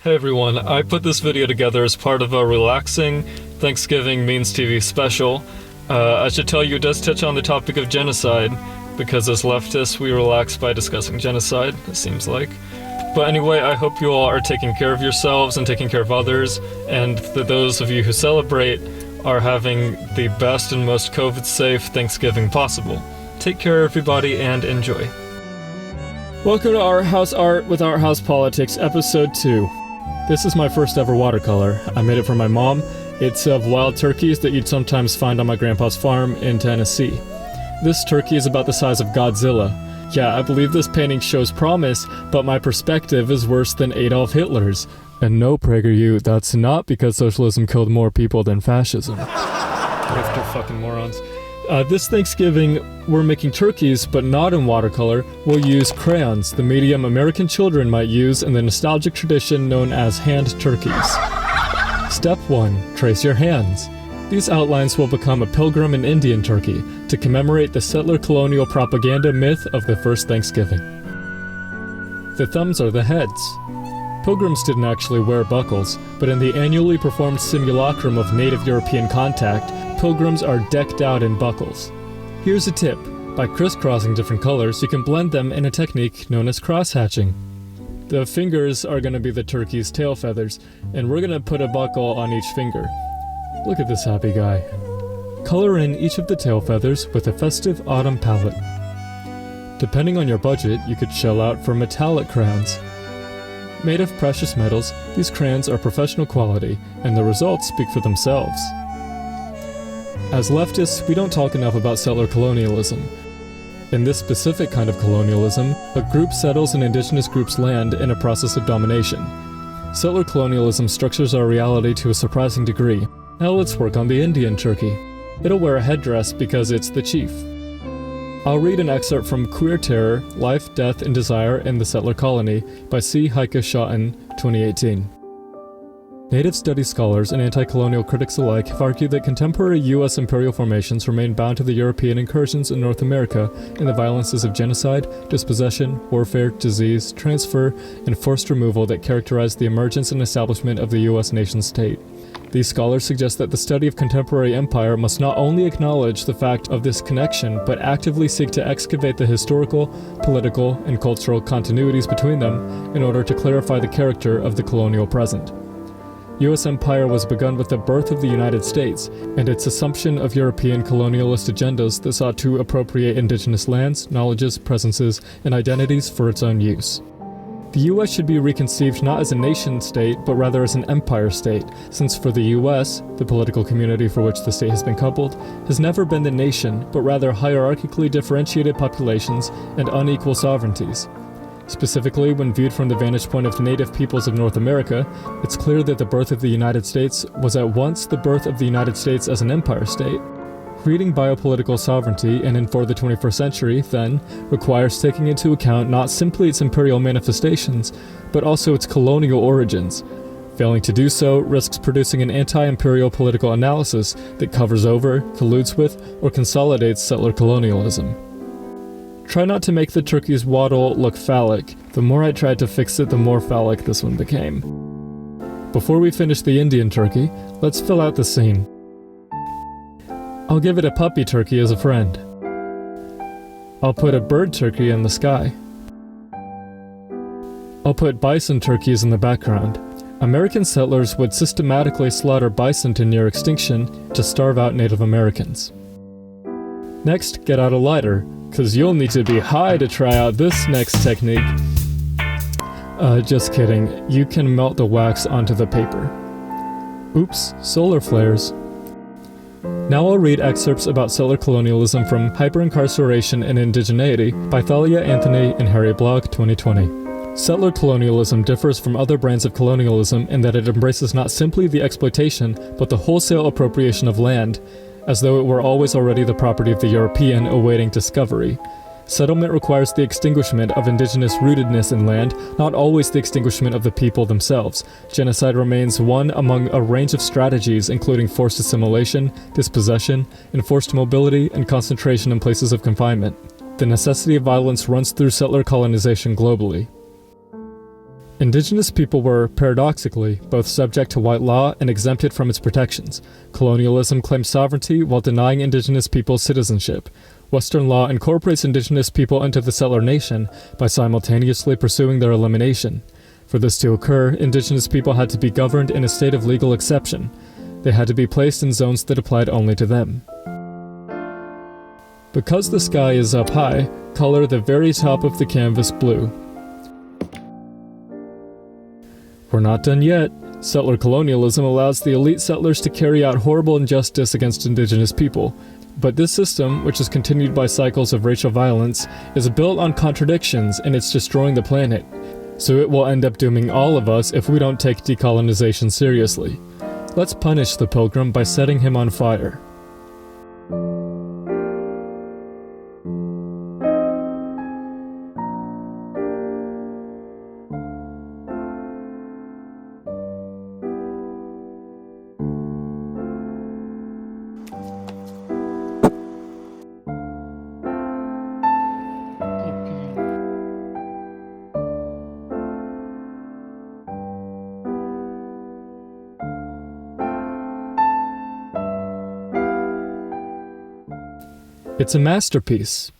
Hey everyone, I put this video together as part of a relaxing Thanksgiving Means TV special. I should tell you it does touch on the topic of genocide, because as leftists we relax by discussing genocide, it seems like. But anyway, I hope you all are taking care of yourselves and taking care of others, and that those of you who celebrate are having the best and most COVID-safe Thanksgiving possible. Take care everybody and enjoy. Welcome to Art House Art with Art House Politics, Episode 2. This is my first ever watercolor. I made it for my mom. It's of wild turkeys that you'd sometimes find on my grandpa's farm in Tennessee. This turkey is about the size of Godzilla. Yeah, I believe this painting shows promise, but my perspective is worse than Adolf Hitler's. And no, PragerU, that's not because socialism killed more people than fascism. Grifter fucking morons. This Thanksgiving, we're making turkeys, but not in watercolor. We'll use crayons, the medium American children might use in the nostalgic tradition known as hand turkeys. Step 1. Trace your hands. These outlines will become a pilgrim and Indian turkey to commemorate the settler colonial propaganda myth of the first Thanksgiving. The thumbs are the heads. Pilgrims didn't actually wear buckles, but in the annually performed simulacrum of native European contact, pilgrims are decked out in buckles. Here's a tip. By crisscrossing different colors, you can blend them in a technique known as cross-hatching. The fingers are going to be the turkey's tail feathers, and we're going to put a buckle on each finger. Look at this happy guy. Color in each of the tail feathers with a festive autumn palette. Depending on your budget, you could shell out for metallic crayons. Made of precious metals, these crayons are professional quality, and the results speak for themselves. As leftists, we don't talk enough about settler colonialism. In this specific kind of colonialism, a group settles an indigenous group's land in a process of domination. Settler colonialism structures our reality to a surprising degree. Now let's work on the Indian turkey. It'll wear a headdress because it's the chief. I'll read an excerpt from Queer Terror, Life, Death, and Desire in the Settler Colony by C. Heike Schotten, 2018. Native studies scholars and anti-colonial critics alike have argued that contemporary U.S. imperial formations remain bound to the European incursions in North America and the violences of genocide, dispossession, warfare, disease, transfer, and forced removal that characterized the emergence and establishment of the U.S. nation-state. These scholars suggest that the study of contemporary empire must not only acknowledge the fact of this connection, but actively seek to excavate the historical, political, and cultural continuities between them in order to clarify the character of the colonial present. U.S. empire was begun with the birth of the United States, and its assumption of European colonialist agendas that sought to appropriate indigenous lands, knowledges, presences, and identities for its own use. The U.S. should be reconceived not as a nation-state, but rather as an empire state, since for the U.S., the political community for which the state has been coupled, has never been the nation, but rather hierarchically differentiated populations and unequal sovereignties. Specifically, when viewed from the vantage point of the native peoples of North America, it's clear that the birth of the United States was at once the birth of the United States as an empire state. Reading biopolitical sovereignty and in For the 21st Century, then, requires taking into account not simply its imperial manifestations, but also its colonial origins. Failing to do so risks producing an anti-imperial political analysis that covers over, colludes with, or consolidates settler colonialism. Try not to make the turkey's waddle look phallic. The more I tried to fix it, the more phallic this one became. Before we finish the Indian turkey, let's fill out the scene. I'll give it a puppy turkey as a friend. I'll put a bird turkey in the sky. I'll put bison turkeys in the background. American settlers would systematically slaughter bison to near extinction to starve out Native Americans. Next, get out a lighter, cause you'll need to be high to try out this next technique. Just kidding, you can melt the wax onto the paper. Oops, solar flares. Now I'll read excerpts about settler colonialism from Hyperincarceration and Indigeneity by Thalia Anthony and Harry Block, 2020. Settler colonialism differs from other brands of colonialism in that it embraces not simply the exploitation, but the wholesale appropriation of land, as though it were always already the property of the European awaiting discovery. Settlement requires the extinguishment of indigenous rootedness in land, not always the extinguishment of the people themselves. Genocide remains one among a range of strategies including forced assimilation, dispossession, enforced mobility, and concentration in places of confinement. The necessity of violence runs through settler colonization globally. Indigenous people were, paradoxically, both subject to white law and exempted from its protections. Colonialism claimed sovereignty while denying indigenous people citizenship. Western law incorporates indigenous people into the settler nation by simultaneously pursuing their elimination. For this to occur, indigenous people had to be governed in a state of legal exception. They had to be placed in zones that applied only to them. Because the sky is up high, color the very top of the canvas blue. We're not done yet. Settler colonialism allows the elite settlers to carry out horrible injustice against indigenous people. But this system, which is continued by cycles of racial violence, is built on contradictions and it's destroying the planet. So it will end up dooming all of us if we don't take decolonization seriously. Let's punish the pilgrim by setting him on fire. It's a masterpiece,